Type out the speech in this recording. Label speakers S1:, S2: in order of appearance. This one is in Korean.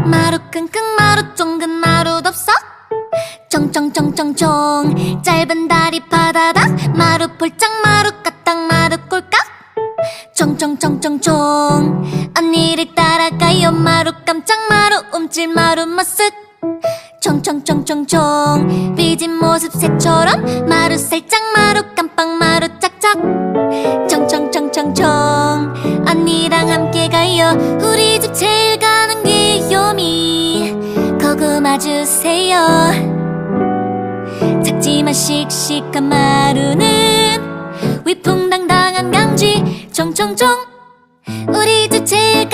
S1: 마루 끙끙 마루 쫑긋 마루 덥석 쫑쫑쫑쫑쫑 짧은 다리 파다닥 마루 폴짝 마루 까딱 마루 꼴깍 쫑쫑쫑쫑쫑 언니를 따라가요 마루 깜짝 마루 움찔 마루 머쓱 총총총총총 삐진 모습 새처럼 마루 살짝 마루 깜빡 마루 짝짝 총총총총총 언니랑 함께 가요 우리 집 제일 가는 귀요미 고구마 주세요 작지만 씩씩한 마루는 위풍당당한 강쥐 총총총 우리 집 제일